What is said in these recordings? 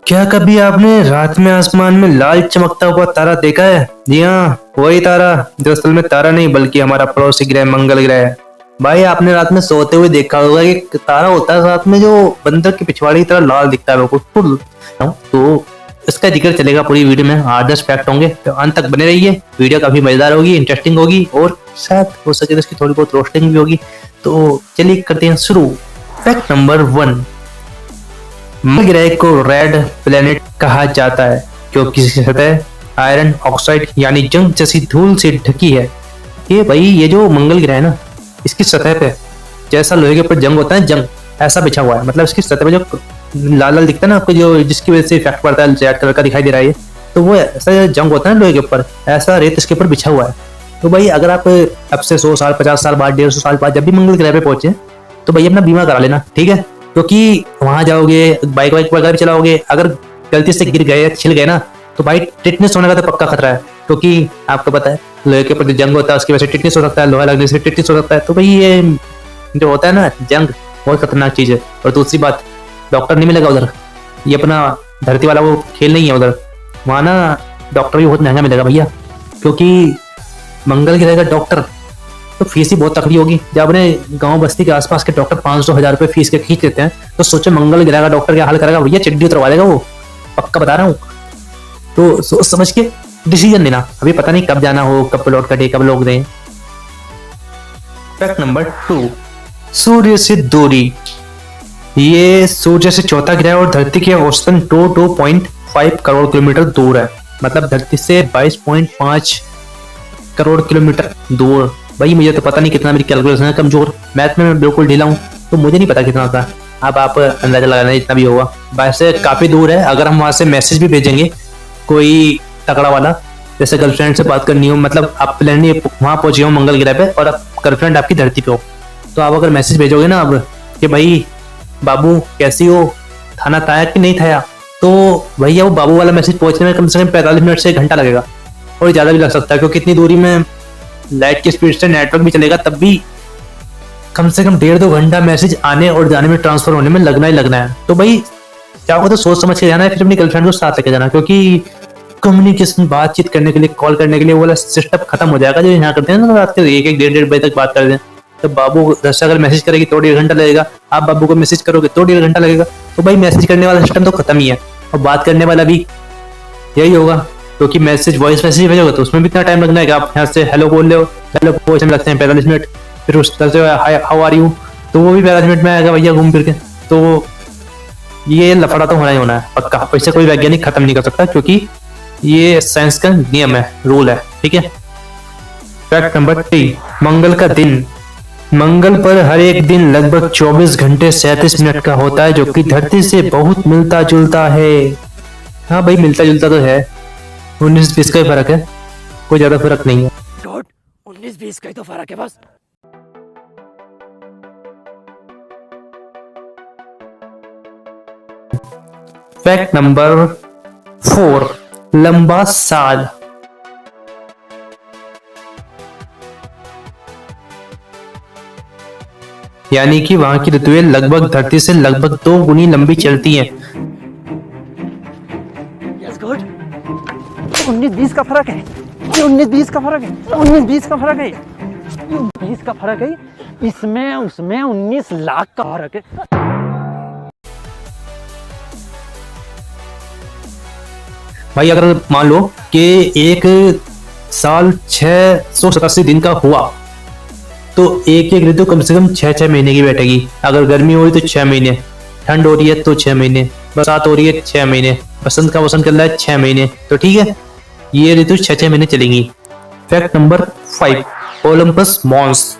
क्या कभी आपने रात में आसमान में लाल चमकता हुआ तारा देखा है? जी हाँ, वही तारा जो असल में तारा नहीं बल्कि हमारा पड़ोसी ग्रह मंगल ग्रह है। भाई आपने रात में सोते हुए देखा होगा कि तारा होता है रात में जो बंदर की पिछवाड़ी की तरह लाल दिखता है बिल्कुल। तो इसका जिक्र चलेगा पूरी वीडियो में, 8-10 फैक्ट होंगे, तो अंत तक बने रहिए। वीडियो काफी मजेदार होगी, इंटरेस्टिंग होगी और शायद हो सके तो इसकी थोड़ी बहुत रोस्टिंग भी होगी। तो चलिए करते हैं शुरू। फैक्ट नंबर 1, मंगल ग्रह को रेड प्लेनेट कहा जाता है क्योंकि इसकी सतह आयरन ऑक्साइड यानी जंग जैसी धूल से ढकी है। ये जो मंगल ग्रह है ना, इसकी सतह पे जैसा लोहे के ऊपर जंग होता है, जंग ऐसा बिछा हुआ है। मतलब इसकी सतह पे जो लाल लाल दिखता है ना आपको, जो जिसकी वजह से इफेक्ट पड़ता है, रेड कलर का दिखाई दे रहा है, तो वो ऐसा जंग होता है ना लोहे के ऊपर, ऐसा रेत इसके ऊपर बिछा हुआ है। तो भाई अगर आप अब से 100 साल 50 साल बाद 150 साल बाद जब भी मंगल ग्रह पे पहुंचे तो भाई अपना बीमा करा लेना, ठीक है? क्योंकि वहां जाओगे, बाइक वाइक वगैरह भी चलाओगे, अगर गलती से गिर गए, छिल गए ना, तो भाई टिटनेस होने का तो पक्का खतरा है। क्योंकि आपको पता है लोहे के ऊपर जंग होता है, उसकी वजह से टिटनेस हो सकता है, लोहा लगने से टिटनेस हो सकता है। तो भाई ये जो होता है ना जंग, बहुत खतरनाक चीज है। और दूसरी बात, डॉक्टर नहीं मिलेगा उधर, ये अपना धरती वाला वो खेल नहीं है उधर, वहां ना डॉक्टर भी बहुत महंगा मिलेगा भैया। क्योंकि मंगल ग्रह का डॉक्टर तो फीस ही बहुत तकड़ी होगी। जब अपने गांव बस्ती के आसपास के डॉक्टर 500-1000 रुपए फीस के खींच लेते हैं, तो सोचे मंगल ग्रह का डॉक्टर क्या हाल करेगा भैया, चिड्डी उतरवा देगा वो, पक्का बता रहा हूँ। तो सोच समझ के डिसीजन लेना, अभी पता नहीं कब जाना हो, कब प्लॉट कटे, कब लोग दें। फैक्ट नंबर 2, सूर्य से दूरी। ये सूर्य से चौथा ग्रह और धरती के औसतन 2.5 करोड़ किलोमीटर दूर है। मतलब धरती से 22.5 करोड़ किलोमीटर दूर। भाई मुझे तो पता नहीं कितना, मेरी कैलकुलेशन है कमजोर, मैथ में मैं बिल्कुल ढीला हूँ, तो मुझे नहीं पता कितना था। अब आप अंदाजा लगाना जितना भी होगा, वैसे काफी दूर है। अगर हम वहां से मैसेज भी भेजेंगे कोई तगड़ा वाला, जैसे गर्लफ्रेंड से बात करनी हो, मतलब आप प्लान वहां पहुंचे हो मंगल ग्रह पे और गर्लफ्रेंड आपकी धरती पे हो, तो आप अगर मैसेज भेजोगे ना अब कि भाई बाबू कैसी हो, खाना खाया कि नहीं खाया, तो भैया वो बाबू वाला मैसेज पहुंचने में कम से कम 45 मिनट से 1 घंटा लगेगा, और ज्यादा भी लग सकता है। क्योंकि इतनी दूरी में लाइट की स्पीड से नेटवर्क भी चलेगा, तब भी कम से कम 1.5-2 घंटा मैसेज आने और जाने में, ट्रांसफर होने में लगना ही लगना है। तो भाई चाहो तो सोच समझ के जाना है, फिर अपनी गर्लफ्रेंड को साथ लेके जाना। क्योंकि कम्युनिकेशन, बातचीत करने के लिए, कॉल करने के लिए वो वाला सिस्टम खत्म हो जाएगा जो यहाँ करते हैं ना, रात के 1-1, 1.5 बजे तक बात कर दें। तो बाबू दस अगर मैसेज करेगी तो 1.5 घंटा लगेगा, आप बाबू को मैसेज करोगे तो 1.5 घंटा लगेगा। तो भाई मैसेज करने वाला सिस्टम तो खत्म ही है, और बात करने वाला भी यही होगा। क्योंकि मैसेज, वॉइस मैसेज भेजोगे तो उसमें भी इतना टाइम लगना है कि आप यहाँ से हेलो बोल रहे हो, हेलो वॉइस में लगते हैं 45 मिनट, फिर उस तरह से हाउ आर यू, तो वो भी 45 मिनट में आएगा भैया घूम फिर के। तो ये लफड़ा तो होना ही होना है पक्का, इससे कोई वैज्ञानिक खत्म नहीं कर सकता, क्योंकि ये साइंस का नियम है, रूल है, ठीक है। फैक्ट नंबर 3, मंगल का दिन। मंगल पर हर एक दिन लगभग 24 घंटे 37 मिनट का होता है, जो कि धरती से बहुत मिलता जुलता है। हाँ भाई मिलता जुलता तो है, 19-20 का ही फर्क है, कोई ज्यादा फर्क नहीं है। 19-20 का ही तो फर्क है बस। फैक्ट नंबर 4, लंबा साल। यानी कि वहां की ऋतुएं लगभग धरती से लगभग 2 गुनी लंबी चलती हैं। Yes, good. 19-20 का फर्क है, 19-20 का फर्क है, 19-20 का फर्क है, 20 का फर्क है, इसमें उसमें 19 लाख का फर्क है। भाई अगर मान लो कि एक साल 687 दिन का हुआ, तो एक एक ऋतु कम से कम 6-6 महीने की बैठेगी। अगर गर्मी हो रही तो 6 महीने, ठंड हो रही है तो 6 महीने, बरसात हो रही है 6 महीने, बसंत का मौसम चल रहा है 6 महीने, तो ठीक है, ये ऋतु 6-6 महीने चलेंगी। Fact number 5, Olympus Mons.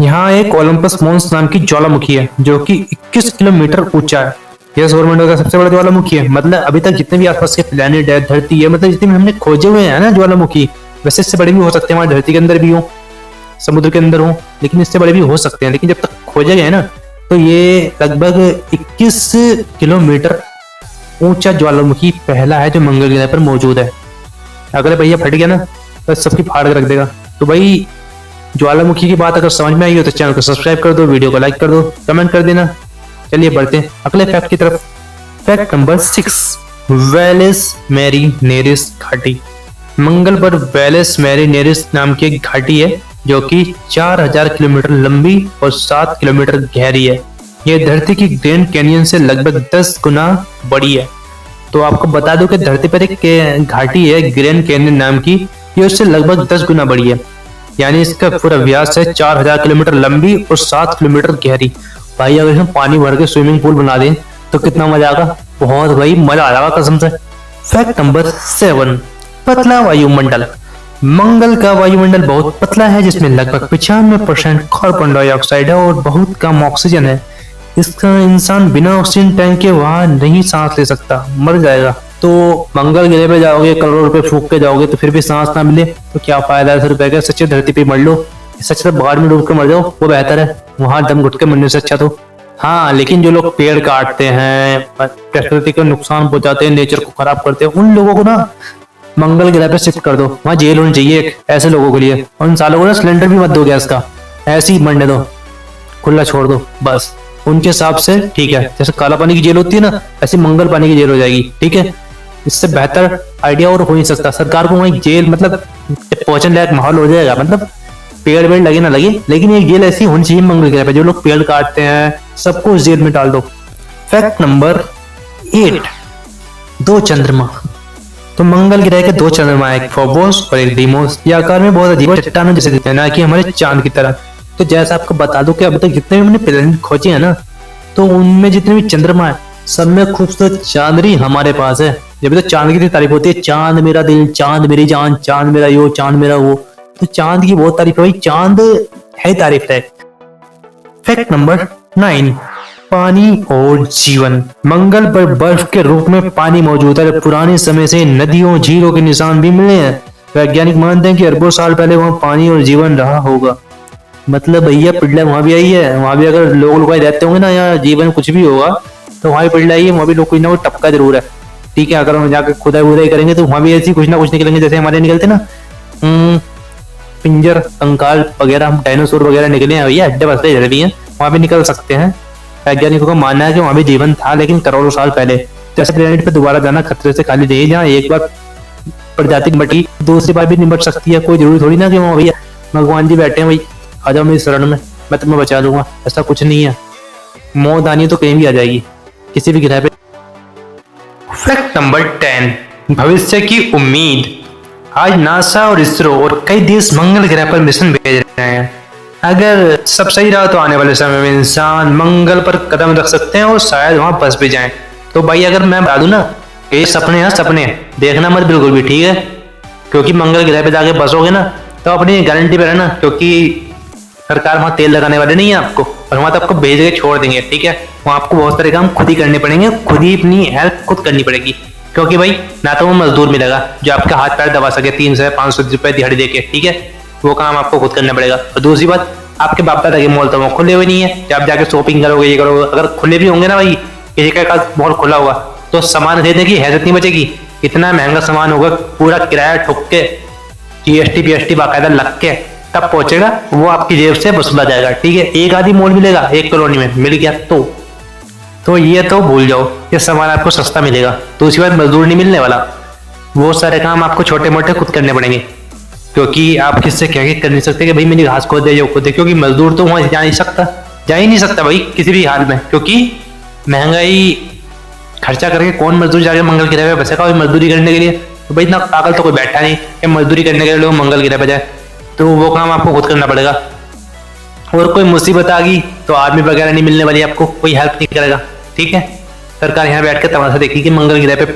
यहाँ एक ओलंपस मॉन्स नाम की ज्वालामुखी है, जो कि 21 किलोमीटर ऊंचा है। यह सौरमंडल का सबसे बड़ा ज्वालामुखी है। मतलब अभी तक जितने भी आसपास के प्लैनेट है, धरती है, मतलब जितने भी हमने खोजे हुए हैं ना ज्वालामुखी, वैसे इससे बड़े भी हो सकते हैं, हमारी धरती के अंदर भी हो, समुद्र के अंदर हो, लेकिन इससे बड़े भी हो सकते हैं। लेकिन जब तक खोजे गए ना, तो ये लगभग 21 किलोमीटर ऊंचा ज्वालामुखी पहला है जो मंगल ग्रह पर मौजूद है। अगर भैया फट गया ना तो सबकी फाड़ के रख देगा। तो भाई ज्वालामुखी की बात अगर समझ में आई हो तो चैनल को सब्सक्राइब कर दो, वीडियो को लाइक कर दो, कमेंट कर देना। चलिए बढ़ते हैं अगले फैक्ट की तरफ। फैक्ट नंबर 6, वेलिस मैरीनेरिस घाटी। मंगल पर वेलिस मैरीनेरिस नाम की एक घाटी है जो कि 4000 किलोमीटर लंबी और 7 किलोमीटर गहरी है। यह धरती की ग्रैंड कैनियन से लगभग 10 गुना बड़ी है। तो आपको बता दूं कि धरती पर एक घाटी है ग्रैंड कैनियन नाम की, ये उससे लगभग 10 गुना बड़ी है। यानी इसका पूरा व्यास है 4000 किलोमीटर लंबी और 7 किलोमीटर गहरी। भाई अगर इसमें पानी भर के स्विमिंग पूल बना दें तो कितना मजा आएगा, बहुत भाई मजा आ जाएगा कसम से। फैक्ट नंबर 7, पतला वायुमंडल। मंगल का वायुमंडल बहुत पतला है जिसमें लगभग 95% कार्बन डाइऑक्साइड है और बहुत कम ऑक्सीजन है। इसका इंसान बिना ऑक्सीजन टैंक के वहां नहीं सांस ले सकता, मर जाएगा। तो मंगल ग्रह पे जाओगे, करोड़ों रुपए फूक के जाओगे तो फिर भी सांस ना मिले तो क्या फायदा है रुपए का। सच्चे धरती पे मर लो, सच तो बाहर में डूब के मर जाओ, वो बेहतर है वहां दम घुट के मरने से अच्छा। तो हाँ, लेकिन जो लोग पेड़ काटते हैं, प्रकृति को नुकसान पहुंचाते हैं, नेचर को खराब करते हैं, उन लोगों को ना मंगल ग्रह पे शिफ्ट कर दो। वहां जेल होनी चाहिए एक ऐसे लोगों के लिए। और उन सालों को ना सिलेंडर भी मत दो गैस का, ऐसे ही मरने दो, खुला छोड़ दो बस। उनके हिसाब से ठीक है, जैसे काला पानी की जेल होती है ना, ऐसी मंगल पानी की जेल हो जाएगी। ठीक है, इससे बेहतर आइडिया और हो नहीं सकता। सरकार को वही जेल मतलब पहुंचने लायक माहौल हो जाएगा, मतलब पेड़ वेड़ लगे ना लगे, लेकिन एक जेल ऐसी होनी चाहिए मंगल ग्रह पे। जो लोग पेड़ काटते हैं सबको उस जेल में डाल दो। फैक्ट नंबर 8, 2 चंद्रमा। तो मंगल ग्रह के 2 चंद्रमा, एक फोबोस और एक डीमोस। ये आकार में बहुत अजीब चट्टानों जैसे दिखते हैं, ना कि हमारे चांद की तरह। तो जैसा आपको बता दो कि अब तक जितने भी मैंने प्लेनेट खोजे हैं ना, तो उनमें जितने भी चंद्रमा है सब में खूबसूरत चांद ही हमारे पास है। जब तो चांद की तारीफ होती है, चांद मेरा दिल, चांद मेरी जान, चांद मेरा यो, चांद मेरा वो। तो चांद की बहुत तारीफ है भाई, चांद है तारीफ है। फैक्ट नंबर 9, पानी और जीवन। मंगल पर बर्फ के रूप में पानी मौजूद है। पुराने समय से नदियों झीलों के निशान भी मिले हैं। वैज्ञानिक मानते हैं कि अरबों साल पहले वहां पानी और जीवन रहा होगा। मतलब भैया पिघला वहां भी आई है, वहां भी अगर लोग रहते होंगे ना, या जीवन कुछ भी होगा तो वहां भी पिघला आई है, वहां भी लोग कुछ ना कुछ टपका जरूर है। ठीक है, अगर हम जाकर खुदाई वुदाई करेंगे तो वहां भी ऐसी कुछ ना कुछ निकलेंगे, जैसे हमारे निकलते ना पिंजर, कंकाल वगैरह, डायनासोर वगैरह निकले हैं भैया, अड्डे बसते जरूरी है, वहां भी निकल सकते हैं। वैज्ञानिकों का मानना है कि वहां भी जीवन था, लेकिन करोड़ों साल पहले। जैसे प्लेनेट पे दोबारा जाना खतरे से खाली नहीं है, जहाँ एक बार प्रजाति निपटी दूसरी बार भी निपट सकती है। कोई जरूरी थोड़ी ना कि वहाँ भैया भगवान जी बैठे हैं, भाई आ जाओ मेरी शरण में, मैं तुम्हें बचा लूंगा। ऐसा कुछ नहीं है, मौत आनी तो कहीं भी आ जाएगी, किसी भी ग्रह पे। फैक्ट नंबर 10, भविष्य की उम्मीद। आज नासा और इसरो और कई देश मंगल ग्रह पर मिशन भेज रहे हैं। अगर सब सही रहा तो आने वाले समय में इंसान मंगल पर कदम रख सकते हैं और शायद वहां बस भी जाएं। तो भाई अगर मैं बता दूं ना, ये सपने हैं, सपने देखना मत बिल्कुल भी, ठीक है। क्योंकि मंगल ग्रह पे जाके बसोगे ना तो अपनी गारंटी पे रहना, क्योंकि सरकार वहां तेल लगाने वाले नहीं है आपको, और वहां तो आपको भेज के छोड़ देंगे। ठीक है, वहां आपको बहुत सारे काम खुद ही करने पड़ेंगे, खुद ही अपनी हेल्प खुद करनी पड़ेगी। क्योंकि भाई ना तो वो मजदूर मिलेगा जो आपका हाथ पैर दबा सके 300-500 रुपए दिहाड़ी देके, ठीक है, वो काम आपको खुद करना पड़ेगा। और दूसरी बात, आपके बाप दादा के मॉल तो वो खुले हुए नहीं है, जब आप जाके शॉपिंग करोगे ये करोगे। अगर खुले भी होंगे ना भाई, किसी का मॉल खुला हुआ तो सामान खरीदने की हैसियत नहीं बचेगी। इतना महंगा सामान होगा, पूरा किराया ठुक के, जीएसटी पीएसटी बाकायदा लग के तब पहुंचेगा, वो आपकी जेब से वसूला जाएगा। ठीक है, एक आधी मॉल मिलेगा एक कॉलोनी में, मिल गया तो ये तो भूल जाओ, ये सामान आपको सस्ता मिलेगा। दूसरी बात, मजदूर नहीं मिलने वाला, बहुत सारे काम आपको छोटे मोटे खुद करने पड़ेंगे। क्योंकि आप किससे कह के कर नहीं सकते कि भाई मेरी घास खोद दे, जो खोद दे, क्योंकि मजदूर तो वहां जा ही नहीं सकता भाई किसी भी हाल में। क्योंकि महंगाई खर्चा करके कौन मजदूर जाके मंगल ग्रह पे बसेगा मजदूरी करने के लिए। तो भाई इतना पागल तो कोई बैठा नहीं कि मजदूरी करने के लिए लोग मंगल ग्रह पे जाए, तो वो काम आपको खुद करना पड़ेगा। और कोई मुसीबत आ गई तो आर्मी वगैरह नहीं मिलने वाली, आपको कोई हेल्प नहीं करेगा। ठीक है, सरकार यहाँ बैठ के तमाशा देखी कि मंगल ग्रह पे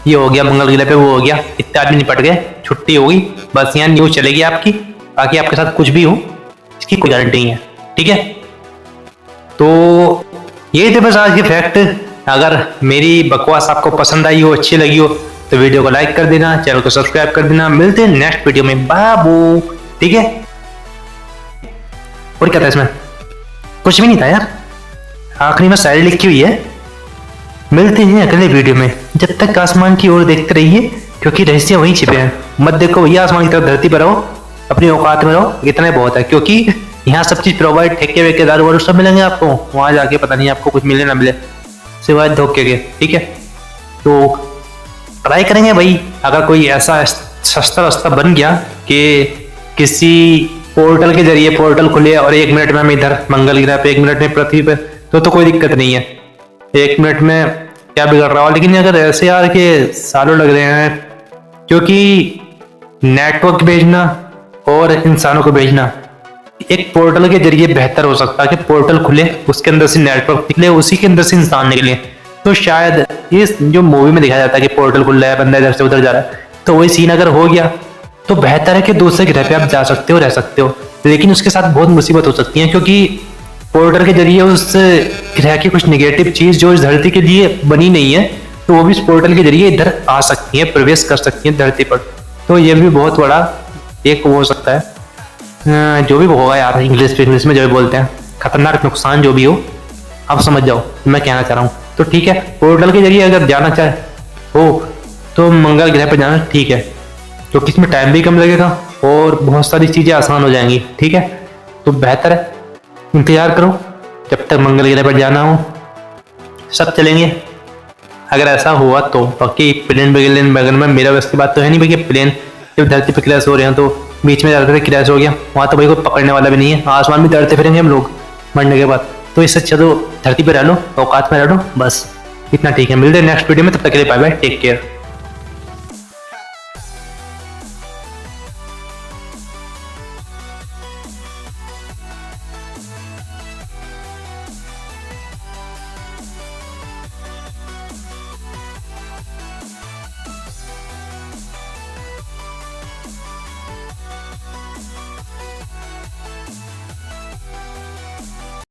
ये हो गया, मंगल ग्रह पे वो हो गया, इतने आदमी निपट गए, छुट्टी होगी, बस यहाँ न्यूज चलेगी आपकी। बाकी आपके साथ कुछ भी हो इसकी कोई गारंटी नहीं है। ठीक है, तो यही थे बस आज के फैक्ट। अगर मेरी बकवास आपको पसंद आई हो, अच्छी लगी हो, तो वीडियो को लाइक कर देना, चैनल को सब्सक्राइब कर देना। मिलते हैं नेक्स्ट वीडियो में, बाबू। ठीक है, और क्या था इसमें, कुछ भी नहीं था यार, आखिरी में शायरी लिखी हुई है। मिलते हैं अगले वीडियो में, जब तक आसमान की ओर देखते रहिए, क्योंकि रहस्य वहीं छिपे हैं। मत देखो भैया आसमान की तरफ, धरती पर रहो, अपनी औकात में रहो, इतना बहुत है। क्योंकि यहाँ सब चीज प्रोवाइड, ठेके वेके दारू वारू सब मिलेंगे आपको, वहां जाके पता नहीं आपको कुछ मिले ना मिले, सिवाय धोखे के। ठीक है, तो ट्राई करेंगे भाई, अगर कोई ऐसा सस्ता रास्ता बन गया कि किसी पोर्टल के जरिए पोर्टल खुले और 1 मिनट में हम इधर मंगल ग्रह पे, 1 मिनट में पृथ्वी पे, तो कोई दिक्कत नहीं है। 1 मिनट में क्या बिगड़ रहा हो। लेकिन अगर ऐसे यार के सालों लग रहे हैं, क्योंकि नेटवर्क भेजना और इंसानों को भेजना एक पोर्टल के जरिए बेहतर हो सकता है कि पोर्टल खुले, उसके अंदर से नेटवर्क निकले, उसी के अंदर से इंसान निकले। तो शायद इस जो मूवी में दिखाया जाता है कि पोर्टल खुल रहा है, बंदा इधर से उधर जा रहा है, तो वही सीन अगर हो गया तो बेहतर है कि दूसरे ग्रह पे आप जा सकते हो, रह सकते हो। लेकिन उसके साथ बहुत मुसीबत हो सकती है, क्योंकि पोर्टल के जरिए उस ग्रह की कुछ निगेटिव चीज जो इस धरती के लिए बनी नहीं है, तो वो भी इस पोर्टल के जरिए इधर आ सकती है, प्रवेश कर सकती है धरती पर। तो ये भी बहुत बड़ा एक हो सकता है, जो भी होगा यार, इंग्लिश में जो भी बोलते हैं, खतरनाक नुकसान जो भी हो, आप समझ जाओ मैं कहना चाह रहा हूँ। तो ठीक है, पोर्टल के जरिए अगर जाना चाहे हो तो मंगल ग्रह पर जाना ठीक है, क्योंकि इसमें टाइम भी कम लगेगा और बहुत सारी चीज़ें आसान हो जाएंगी। ठीक है, तो बेहतर है इंतजार करो जब तक मंगल ग्रह पर जाना हो, सब चलेंगे। अगर ऐसा हुआ तो बाकी प्लेन वगैरह में मेरा बस की बात तो है नहीं भाई कि प्लेन जब धरती पर क्रैश हो रहे हैं तो बीच में धरती पर क्रैश हो गया, वहाँ तो भाई कोई पकड़ने वाला भी नहीं है, आसमान में तैरते फिरेंगे हम लोग मरने के बाद। तो इससे अच्छा तो धरती पर रह लो, औकात में रह लो, बस इतना ठीक है। मिलते हैं नेक्स्ट वीडियो में, तब तक के लिए बाय बाय, टेक केयर।